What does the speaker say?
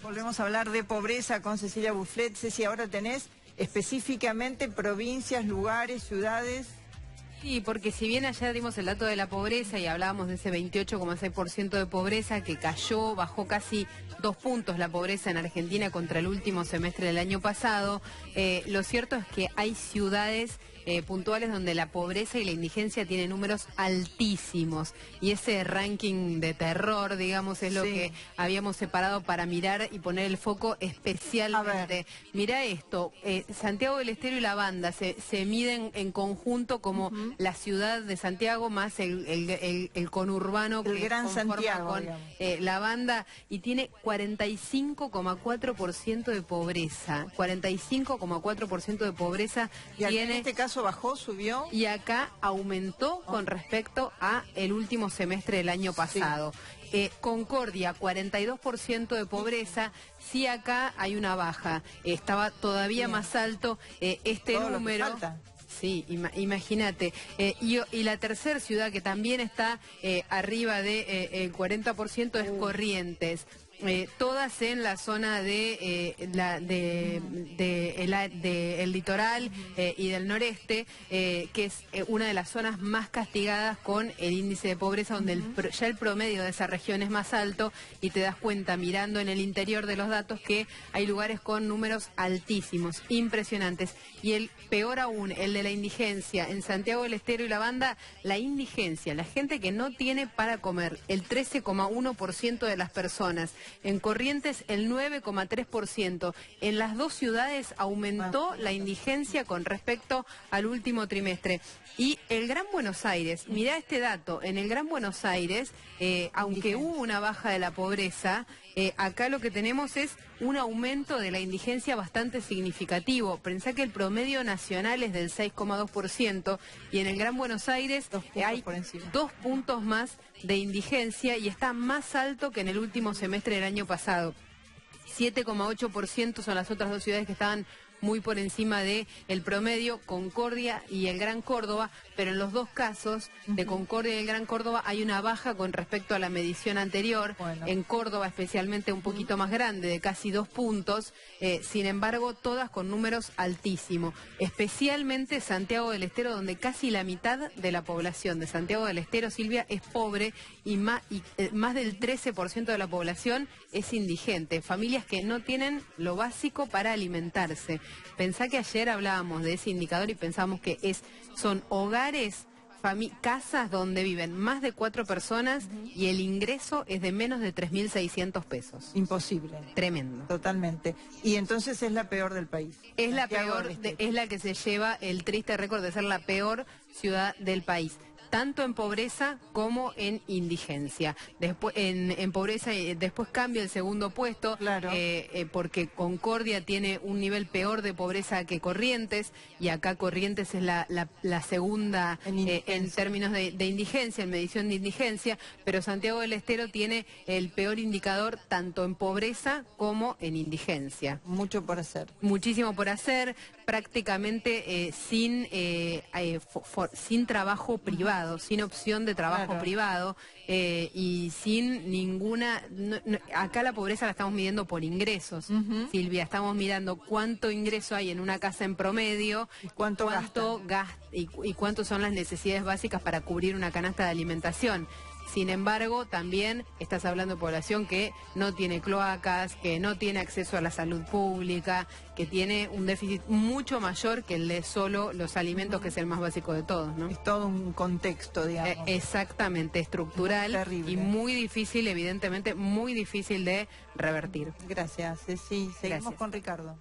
Volvemos a hablar de pobreza con Cecilia Bufflet. Ceci, ahora tenés específicamente provincias, lugares, ciudades. Sí, porque si bien ayer dimos el dato de la pobreza y hablábamos de ese 28,6% de pobreza que cayó, bajó casi 2 puntos la pobreza en Argentina contra el último semestre del año pasado, lo cierto es que hay ciudades puntuales donde la pobreza y la indigencia tienen números altísimos, y ese ranking de terror, digamos, es lo que habíamos separado para mirar y poner el foco especialmente. Mirá esto, Santiago del Estero y La Banda se miden en conjunto como la ciudad de Santiago más el conurbano el que Gran Santiago con La Banda, y tiene 45,4% de pobreza. 45,4% de pobreza tiene. En este caso bajó, subió. Y acá aumentó con respecto a el último semestre del año pasado. Concordia, 42% de pobreza. Sí, acá hay una baja. Estaba todavía más alto este todo número. Lo que falta. Sí, imagínate. Y la tercera ciudad que también está arriba del 40% es Corrientes. Todas en la zona del litoral y del noreste, que es una de las zonas más castigadas con el índice de pobreza, donde ya el promedio de esa región es más alto, y te das cuenta mirando en el interior de los datos que hay lugares con números altísimos, impresionantes. Y el peor aún, el de la indigencia. En Santiago del Estero y La Banda, la indigencia, la gente que no tiene para comer, el 13,1% de las personas. En Corrientes el 9,3%. En las dos ciudades aumentó la indigencia con respecto al último trimestre. Y el Gran Buenos Aires, mirá este dato, en el Gran Buenos Aires, aunque hubo una baja de la pobreza, acá lo que tenemos es un aumento de la indigencia bastante significativo. Pensá que el promedio nacional es del 6,2%, y en el Gran Buenos Aires hay 2 puntos más de indigencia, y está más alto que en el último semestre del año pasado. 7,8% son las otras dos ciudades que estaban muy por encima del promedio, Concordia y el Gran Córdoba, pero en los dos casos, de Concordia y el Gran Córdoba, hay una baja con respecto a la medición anterior. En Córdoba especialmente un poquito más grande, de casi 2 puntos, sin embargo todas con números altísimos, especialmente Santiago del Estero, donde casi la mitad de la población de Santiago del Estero, Silvia, es pobre, y más del 13% de la población es indigente, familias que no tienen lo básico para alimentarse. Pensá que ayer hablábamos de ese indicador y pensábamos que son hogares, casas donde viven más de 4 personas y el ingreso es de menos de 3.600 pesos. Imposible. Tremendo. Totalmente. Y entonces es la peor del país. Es la peor, es la que se lleva el triste récord de ser la peor ciudad del país, tanto en pobreza como en indigencia. Después en pobreza, después cambia el segundo puesto, porque Concordia tiene un nivel peor de pobreza que Corrientes, y acá Corrientes es la segunda en términos de indigencia, en medición de indigencia, pero Santiago del Estero tiene el peor indicador tanto en pobreza como en indigencia. Mucho por hacer. Muchísimo por hacer, prácticamente sin trabajo privado, sin opción de trabajo privado, y sin ninguna. Acá la pobreza la estamos midiendo por ingresos, Silvia, estamos mirando cuánto ingreso hay en una casa en promedio, cuánto gasta y cuánto son las necesidades básicas para cubrir una canasta de alimentación. Sin embargo, también estás hablando de población que no tiene cloacas, que no tiene acceso a la salud pública, que tiene un déficit mucho mayor que el de solo los alimentos, que es el más básico de todos, ¿no? Es todo un contexto, digamos. Exactamente, estructural y muy difícil, evidentemente, muy difícil de revertir. Gracias, Ceci. Seguimos con Ricardo.